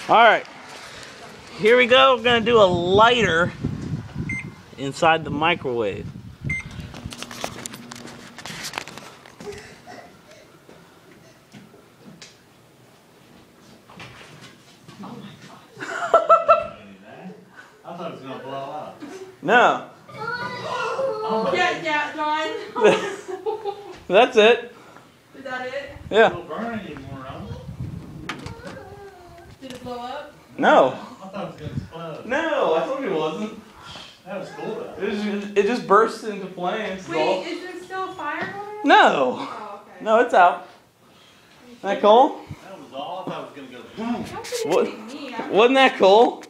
Alright. Here we go. We're going to do a lighter inside the microwave. Oh my God. I thought it was going to blow up. No. Oh Yeah, John. That's it. Is that it? Yeah. It don't burn anymore, huh? Did it blow up? No. I thought it was going to explode. No, I told you it wasn't. That was cool though. It just burst into flames. Wait, is there still fire going? No. Oh, okay. No, it's out. Isn't that cool? That was all. I thought it was going to go boom. How could it What? be me? Wasn't that cool?